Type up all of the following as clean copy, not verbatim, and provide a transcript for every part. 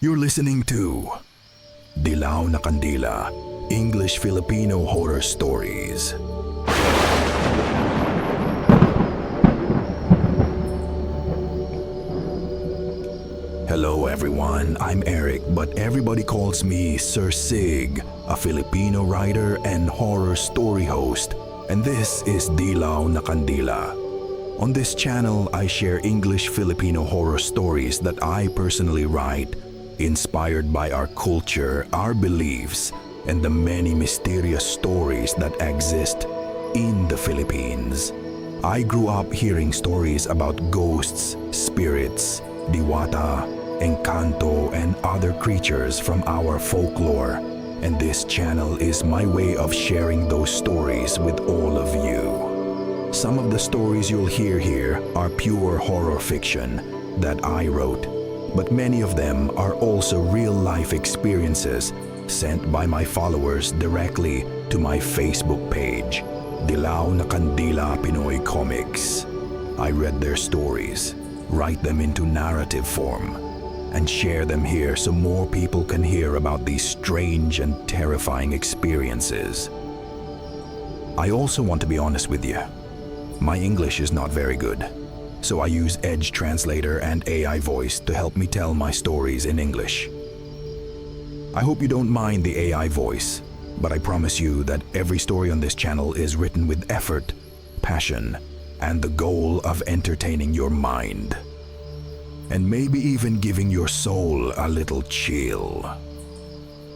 You're listening to Dilaw na Kandila, English-Filipino Horror Stories. Hello everyone, I'm Eric, but everybody calls me Sir Sig, a Filipino writer and horror story host, and this is Dilaw na Kandila. On this channel, I share English-Filipino horror stories that I personally write, inspired by our culture, our beliefs, and the many mysterious stories that exist in the Philippines. I grew up hearing stories about ghosts, spirits, diwata, encanto, and other creatures from our folklore, and this channel is my way of sharing those stories with all of you. Some of the stories you'll hear here are pure horror fiction that I wrote, but many of them are also real-life experiences sent by my followers directly to my Facebook page, Dilaw na Kandila Pinoy Comics. I read their stories, write them into narrative form, and share them here so more people can hear about these strange and terrifying experiences. I also want to be honest with you. My English is not very good, so I use Edge Translator and AI voice to help me tell my stories in English. I hope you don't mind the AI voice, but I promise you that every story on this channel is written with effort, passion, and the goal of entertaining your mind. And maybe even giving your soul a little chill.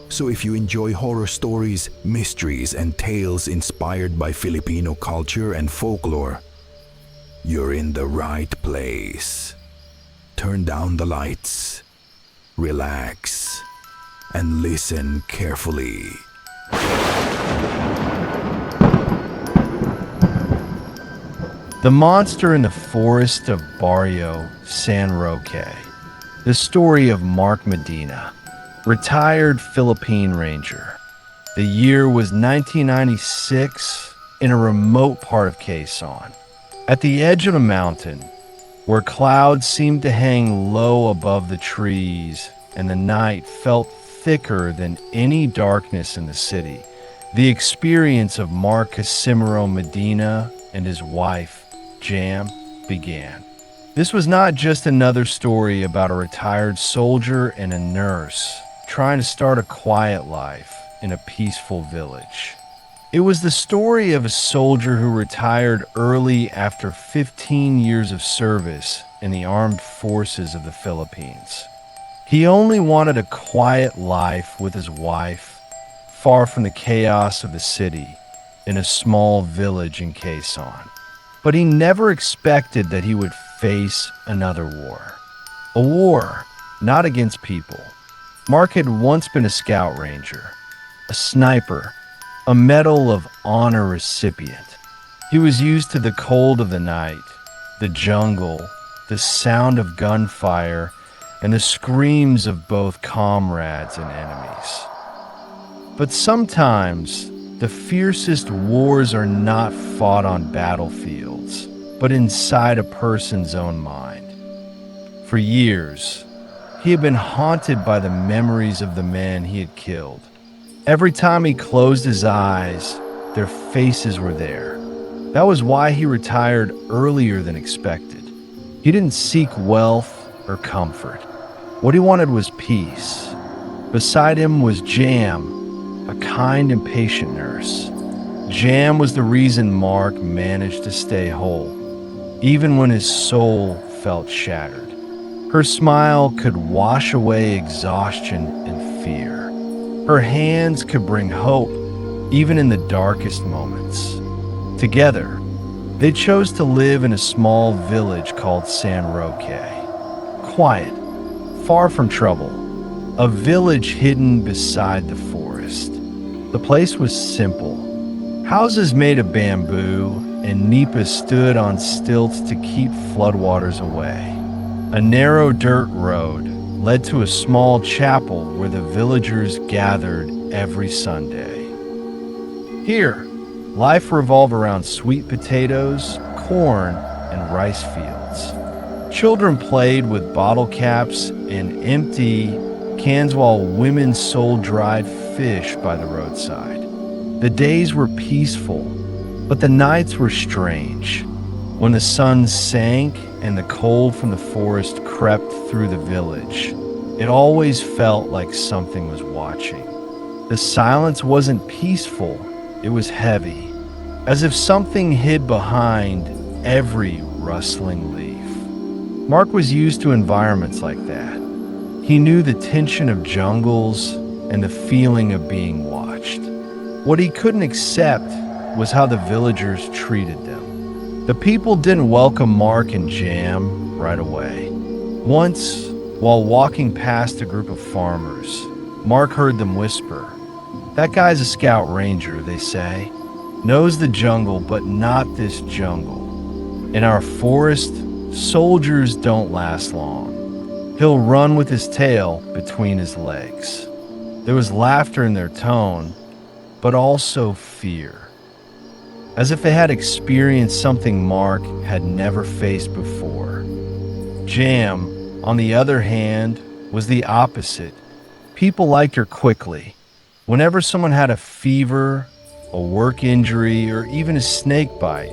So if you enjoy horror stories, mysteries, and tales inspired by Filipino culture and folklore, you're in the right place. Turn down the lights, relax, and listen carefully. The Monster in the Forest of Barrio San Roque. The story of Mark Medina, retired Philippine Ranger. The year was 1996 in a remote part of Quezon. At the edge of a mountain, where clouds seemed to hang low above the trees and the night felt thicker than any darkness in the city, the experience of Mark Casimiro Medina and his wife, Jam, began. This was not just another story about a retired soldier and a nurse trying to start a quiet life in a peaceful village. It was the story of a soldier who retired early after 15 years of service in the armed forces of the Philippines. He only wanted a quiet life with his wife, far from the chaos of the city, in a small village in Quezon. But he never expected that he would face another war. A war not against people. Mark had once been a Scout Ranger, a sniper, a Medal of Honor recipient. He was used to the cold of the night, the jungle, the sound of gunfire, and the screams of both comrades and enemies. But sometimes, the fiercest wars are not fought on battlefields, but inside a person's own mind. For years, he had been haunted by the memories of the men he had killed. Every time he closed his eyes, their faces were there. That was why he retired earlier than expected. He didn't seek wealth or comfort. What he wanted was peace. Beside him was Jam, a kind and patient nurse. Jam was the reason Mark managed to stay whole, even when his soul felt shattered. Her smile could wash away exhaustion and fear. Her hands could bring hope, even in the darkest moments. Together, they chose to live in a small village called San Roque. Quiet, far from trouble, a village hidden beside the forest. The place was simple. Houses made of bamboo and nipa stood on stilts to keep floodwaters away. A narrow dirt road led to a small chapel where the villagers gathered every Sunday. Here, life revolved around sweet potatoes, corn, and rice fields. Children played with bottle caps and empty cans while women sold dried fish by the roadside. The days were peaceful, but the nights were strange. When the sun sank and the cold from the forest crept through the village, it always felt like something was watching. The silence wasn't peaceful, it was heavy, as if something hid behind every rustling leaf. Mark was used to environments like that. He knew the tension of jungles and the feeling of being watched. What he couldn't accept was how the villagers treated them. The people didn't welcome Mark and Jam right away. Once, while walking past a group of farmers, Mark heard them whisper, "That guy's a Scout Ranger," they say. "Knows the jungle, but not this jungle. In our forest, soldiers don't last long. He'll run with his tail between his legs." There was laughter in their tone, but also fear, as if they had experienced something Mark had never faced before. Jam, on the other hand, was the opposite. People liked her quickly. Whenever someone had a fever, a work injury, or even a snake bite,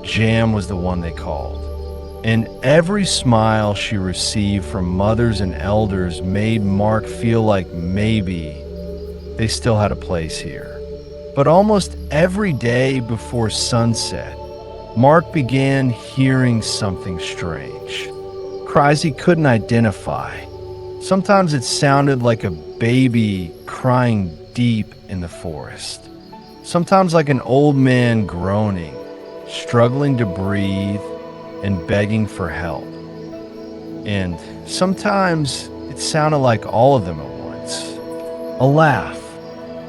Jam was the one they called. And every smile she received from mothers and elders made Mark feel like maybe they still had a place here. But almost every day before sunset, Mark began hearing something strange. Cries he couldn't identify. Sometimes it sounded like a baby crying deep in the forest. Sometimes like an old man groaning, struggling to breathe, and begging for help. And sometimes it sounded like all of them at once. A laugh,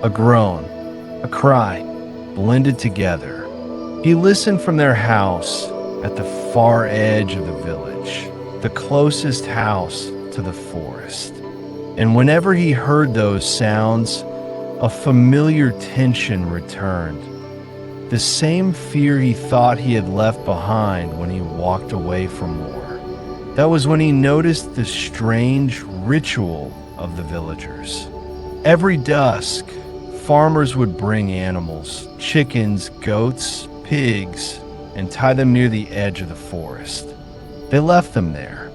a groan, a cry, blended together. He listened from their house at the far edge of the village, the closest house to the forest. And whenever he heard those sounds, a familiar tension returned. The same fear he thought he had left behind when he walked away from war. That was when he noticed the strange ritual of the villagers. Every dusk, farmers would bring animals, chickens, goats, pigs, and tie them near the edge of the forest. They left them there.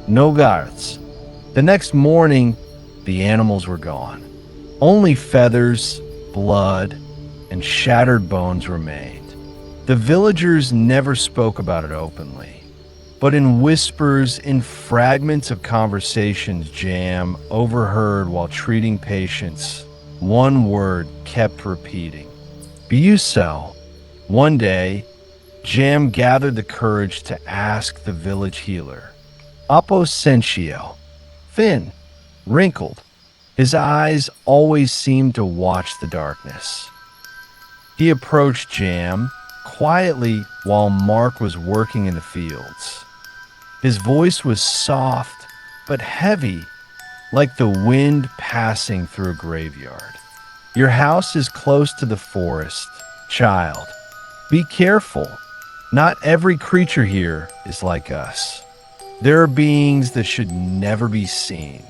No guards. The next morning, the animals were gone. Only feathers, blood, and shattered bones remained. The villagers never spoke about it openly, but in whispers, in fragments of conversations Jam overheard while treating patients, one word kept repeating: Buso. One day, Jam gathered the courage to ask the village healer. Aposentio, thin, wrinkled, his eyes always seemed to watch the darkness. He approached Jam quietly while Mark was working in the fields. His voice was soft but heavy, like the wind passing through a graveyard. "Your house is close to the forest, child. Be careful. Not every creature here is like us. There are beings that should never be seen."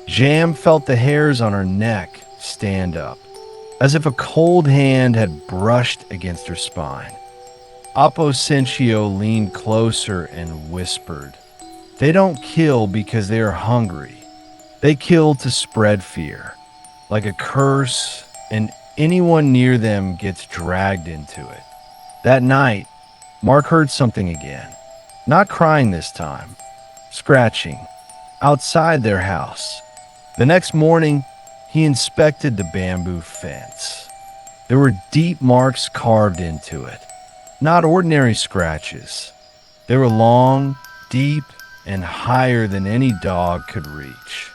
Jam felt the hairs on her neck stand up, as if a cold hand had brushed against her spine. Aposentio leaned closer and whispered, "They don't kill because they are hungry. They kill to spread fear, like a curse, and anyone near them gets dragged into it." That night, Mark heard something again. Not crying this time, scratching, outside their house. The next morning, he inspected the bamboo fence. There were deep marks carved into it, not ordinary scratches. They were long, deep, and higher than any dog could reach.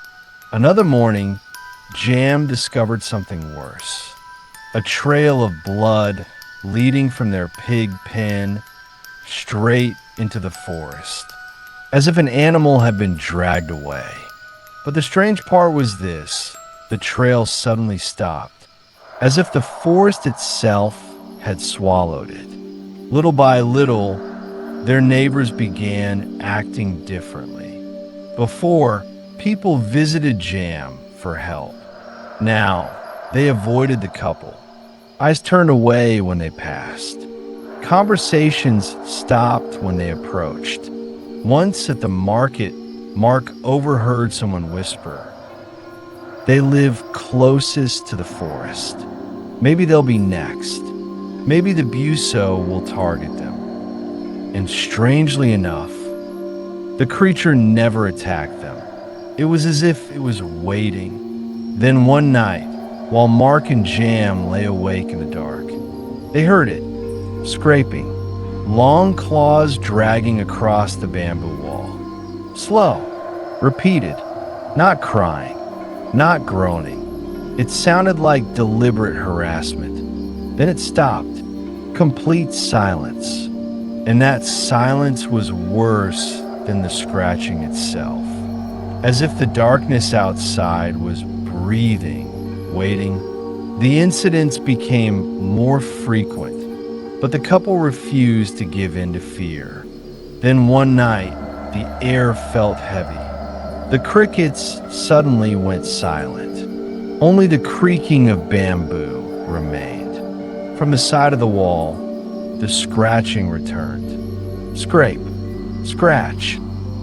Another morning, Jam discovered something worse. A trail of blood leading from their pig pen straight into the forest, as if an animal had been dragged away. But the strange part was this: the trail suddenly stopped, as if the forest itself had swallowed it. Little by little, their neighbors began acting differently. Before, people visited Jam for help. Now, they avoided the couple. Eyes turned away when they passed. Conversations stopped when they approached. Once at the market, Mark overheard someone whisper, "They live closest to the forest. Maybe they'll be next. Maybe the Buso will target them." And strangely enough, the creature never attacked them. It was as if it was waiting. Then one night, while Mark and Jam lay awake in the dark, they heard it, scraping, long claws dragging across the bamboo wall. Slow, repeated, not crying, not groaning. It sounded like deliberate harassment. Then it stopped. Complete silence. And that silence was worse than the scratching itself. As if the darkness outside was breathing, waiting. The incidents became more frequent, but the couple refused to give in to fear. Then one night, the air felt heavy. The crickets suddenly went silent. Only the creaking of bamboo remained. From the side of the wall, the scratching returned. Scrape, scratch.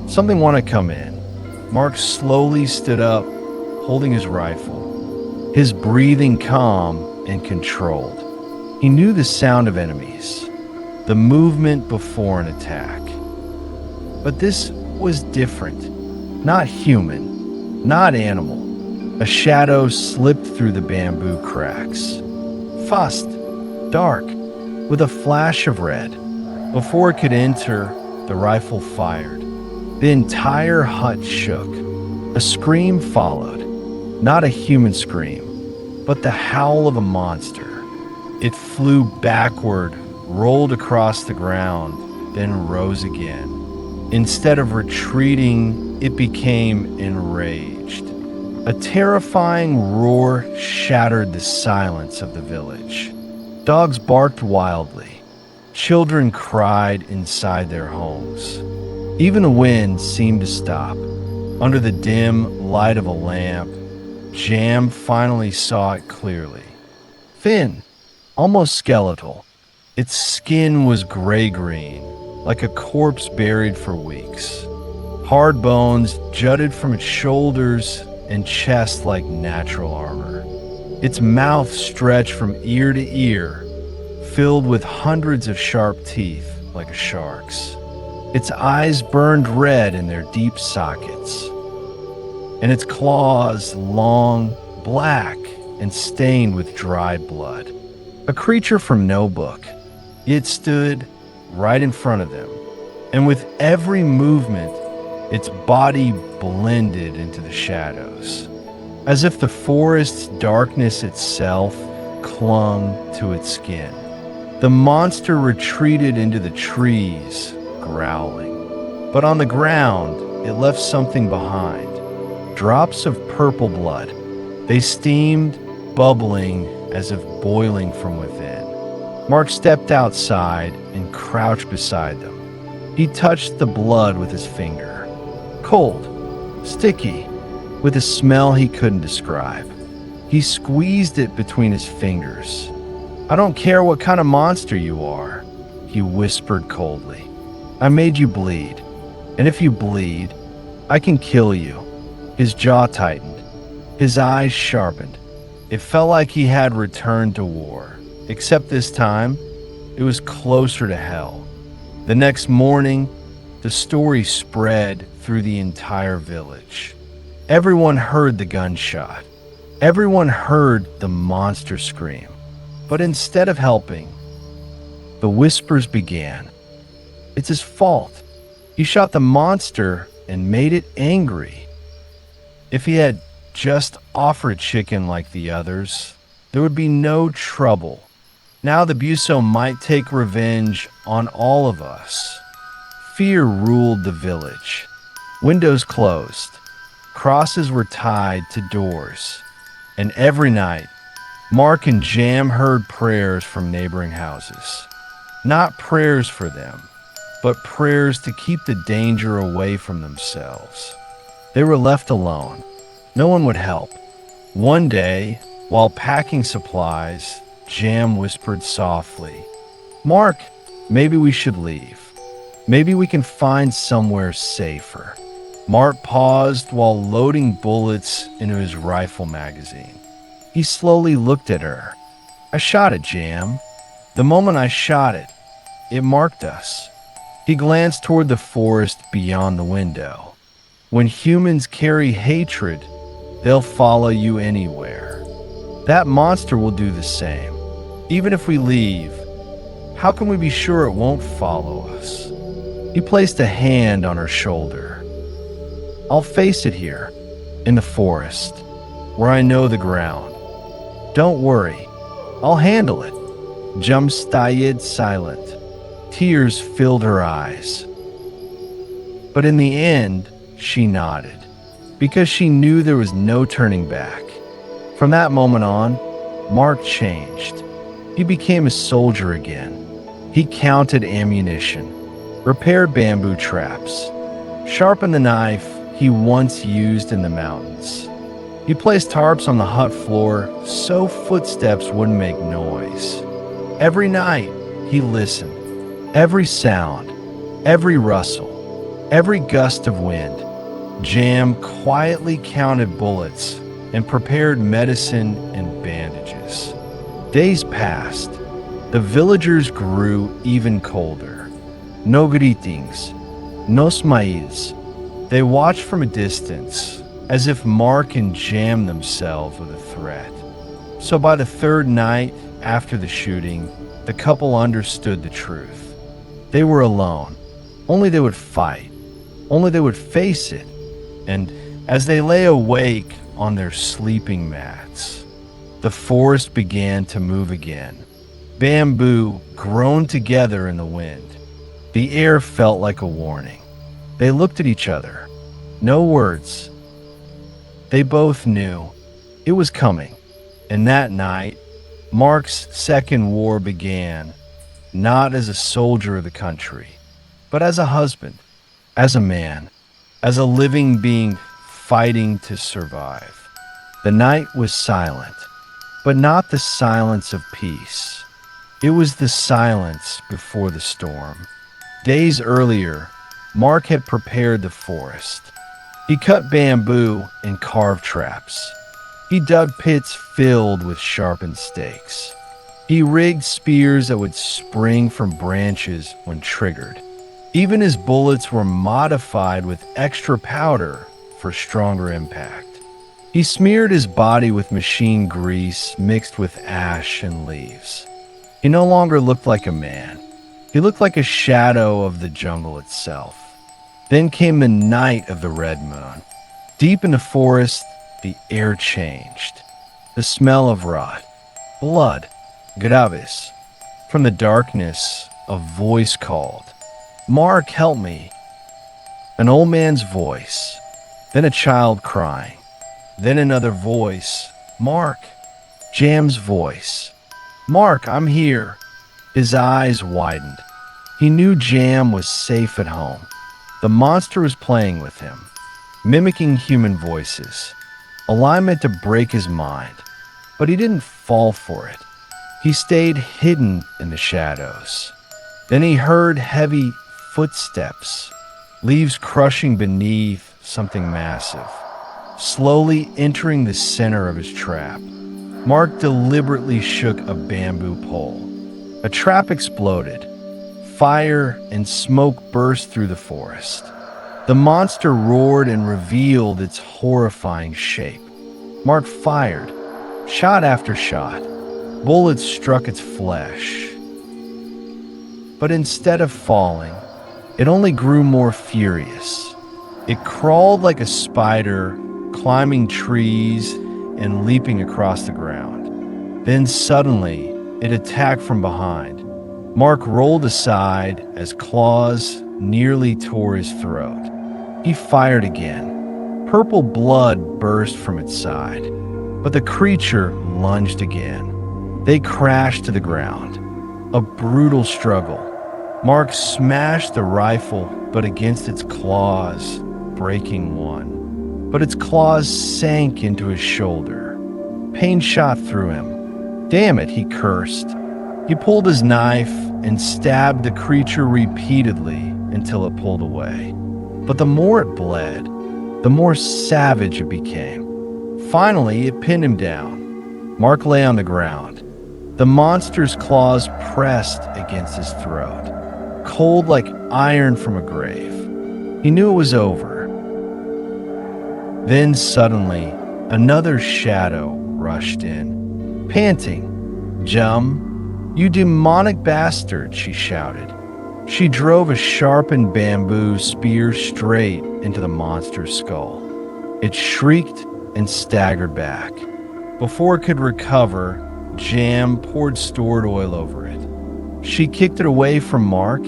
Something want to come in. Mark slowly stood up, holding his rifle, his breathing calm and controlled. He knew the sound of enemies, the movement before an attack. But this was different. Not human, not animal. A shadow slipped through the bamboo cracks. Fast, dark, with a flash of red. Before it could enter, the rifle fired. The entire hut shook. A scream followed. Not a human scream, but the howl of a monster. It flew backward, rolled across the ground, then rose again. Instead of retreating, it became enraged. A terrifying roar shattered the silence of the village. Dogs barked wildly. Children cried inside their homes. Even the wind seemed to stop. Under the dim light of a lamp, Jam finally saw it clearly. Thin, almost skeletal. Its skin was gray-green, like a corpse buried for weeks. Hard bones jutted from its shoulders and chest like natural armor. Its mouth stretched from ear to ear, filled with hundreds of sharp teeth like a shark's. Its eyes burned red in their deep sockets, and its claws long, black, and stained with dried blood. A creature from no book. It stood right in front of them, and with every movement, its body blended into the shadows, as if the forest's darkness itself clung to its skin. The monster retreated into the trees, growling. But on the ground, it left something behind. Drops of purple blood. They steamed, bubbling as if boiling from within. Mark stepped outside and crouched beside them. He touched the blood with his finger. Cold, sticky, with a smell he couldn't describe. He squeezed it between his fingers. "I don't care what kind of monster you are," he whispered coldly. "I made you bleed, and if you bleed, I can kill you." His jaw tightened, his eyes sharpened. It felt like he had returned to war, except this time, it was closer to hell. The next morning, the story spread through the entire village. Everyone heard the gunshot. Everyone heard the monster scream. But instead of helping, the whispers began. "It's his fault. He shot the monster and made it angry. If he had just offered chicken like the others, there would be no trouble. Now the Buso might take revenge on all of us." Fear ruled the village. Windows closed. Crosses were tied to doors. And every night, Mark and Jam heard prayers from neighboring houses. Not prayers for them, but prayers to keep the danger away from themselves. They were left alone. No one would help. One day, while packing supplies, Jam whispered softly, "Mark, maybe we should leave. Maybe we can find somewhere safer." Mark paused while loading bullets into his rifle magazine. He slowly looked at her. "I shot it, Jam. The moment I shot it, it marked us." He glanced toward the forest beyond the window. "When humans carry hatred, they'll follow you anywhere. That monster will do the same. Even if we leave, how can we be sure it won't follow us?" He placed a hand on her shoulder. "I'll face it here, in the forest, where I know the ground. Don't worry, I'll handle it." Jam stayed silent. Tears filled her eyes. But in the end, she nodded, because she knew there was no turning back. From that moment on, Mark changed. He became a soldier again. He counted ammunition, repaired bamboo traps, sharpened the knife he once used in the mountains. He placed tarps on the hut floor so footsteps wouldn't make noise. Every night, he listened. Every sound, every rustle, every gust of wind. Jam quietly counted bullets and prepared medicine and bandages. Days passed. The villagers grew even colder. No greetings, no smiles. They watched from a distance, as if Mark and Jam themselves were the threat. So by the third night after the shooting, the couple understood the truth. They were alone. Only they would fight. Only they would face it. And as they lay awake on their sleeping mats, the forest began to move again. Bamboo groaned together in the wind. The air felt like a warning. They looked at each other. No words. They both knew it was coming. And that night, Mark's second war began, not as a soldier of the country, but as a husband, as a man, as a living being fighting to survive. The night was silent, but not the silence of peace. It was the silence before the storm. Days earlier, Mark had prepared the forest. He cut bamboo and carved traps. He dug pits filled with sharpened stakes. He rigged spears that would spring from branches when triggered. Even his bullets were modified with extra powder for stronger impact. He smeared his body with machine grease mixed with ash and leaves. He no longer looked like a man. He looked like a shadow of the jungle itself. Then came the night of the red moon. Deep in the forest, the air changed. The smell of rot, blood, graves. From the darkness, a voice called, "Mark, help me." An old man's voice, then a child crying, then another voice, "Mark." Jam's voice, "Mark, I'm here." His eyes widened. He knew Jam was safe at home. The monster was playing with him, mimicking human voices. A lie meant to break his mind, but he didn't fall for it. He stayed hidden in the shadows. Then he heard heavy footsteps, leaves crushing beneath something massive, slowly entering the center of his trap. Mark deliberately shook a bamboo pole. A trap exploded. Fire and smoke burst through the forest. The monster roared and revealed its horrifying shape. Mark fired, shot after shot. Bullets struck its flesh. But instead of falling, it only grew more furious. It crawled like a spider, climbing trees and leaping across the ground. Then suddenly, it attacked from behind. Mark rolled aside as claws nearly tore his throat. He fired again. Purple blood burst from its side. But the creature lunged again. They crashed to the ground. A brutal struggle. Mark smashed the rifle, but against its claws, breaking one. but its claws sank into his shoulder. Pain shot through him. Damn it, he cursed. He pulled his knife and stabbed the creature repeatedly until it pulled away. But the more it bled, the more savage it became. Finally, it pinned him down. Mark lay on the ground. The monster's claws pressed against his throat, cold like iron from a grave. He knew it was over. Then suddenly, another shadow rushed in, panting. "Jum, you demonic bastard," she shouted. She drove a sharpened bamboo spear straight into the monster's skull. It shrieked and staggered back. Before it could recover, Jam poured stored oil over it. She kicked it away from Mark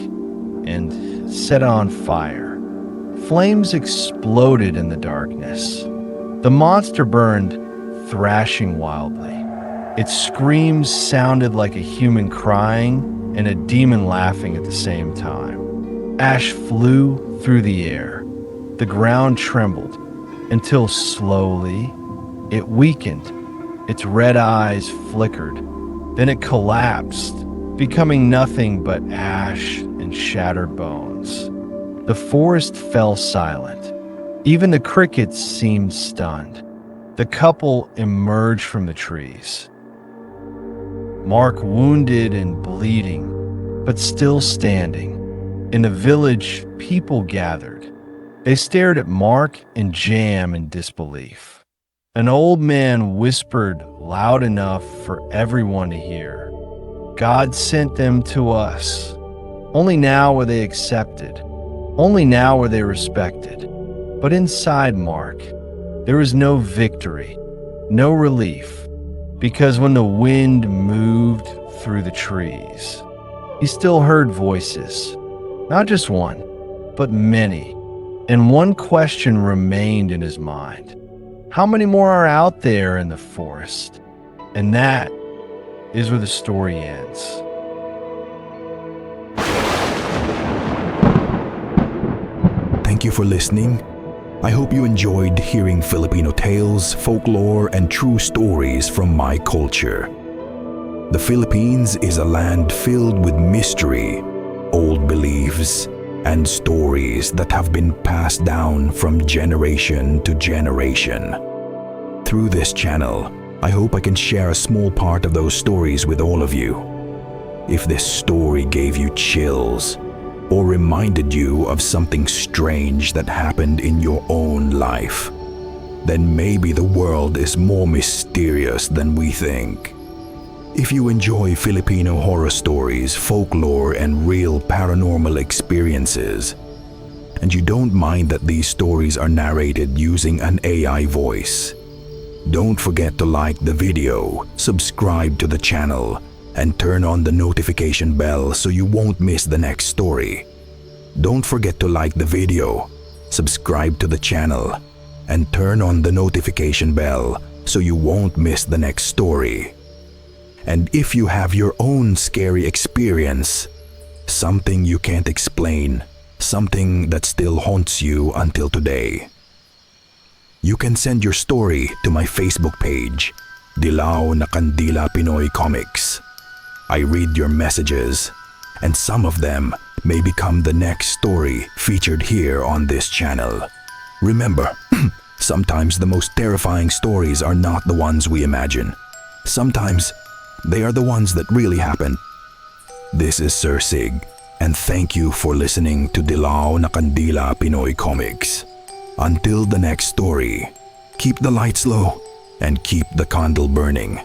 and set it on fire. Flames exploded in the darkness. The monster burned, thrashing wildly. Its screams sounded like a human crying and a demon laughing at the same time. Ash flew through the air. The ground trembled until slowly it weakened. Its red eyes flickered. Then it collapsed, becoming nothing but ash and shattered bones. The forest fell silent. Even the crickets seemed stunned. The couple emerged from the trees. Mark, wounded and bleeding, but still standing. In the village, people gathered. They stared at Mark and Jam in disbelief. An old man whispered loud enough for everyone to hear. God sent them to us. Only now were they accepted. Only now were they respected. But inside Mark, there was no victory, no relief, because when the wind moved through the trees, he still heard voices, not just one, but many. And one question remained in his mind. How many more are out there in the forest? And that is where the story ends. Thank you for listening. I hope you enjoyed hearing Filipino tales, folklore, and true stories from my culture. The Philippines is a land filled with mystery, old beliefs, and stories that have been passed down from generation to generation. Through this channel, I hope I can share a small part of those stories with all of you. If this story gave you chills, or reminded you of something strange that happened in your own life, then maybe the world is more mysterious than we think. If you enjoy Filipino horror stories, folklore, and real paranormal experiences, and you don't mind that these stories are narrated using an AI voice, don't forget to like the video, subscribe to the channel, and turn on the notification bell so you won't miss the next story. Don't forget to like the video, subscribe to the channel, and turn on the notification bell so you won't miss the next story. And if you have your own scary experience, something you can't explain, something that still haunts you until today, you can send your story to my Facebook page, Dilaw na Kandila Pinoy Comics. I read your messages, and some of them may become the next story featured here on this channel. Remember, sometimes the most terrifying stories are not the ones we imagine. Sometimes they are the ones that really happened. This is Sir Sig, and thank you for listening to Dilaw na Kandila Pinoy Comics. Until the next story, keep the lights low and keep the candle burning.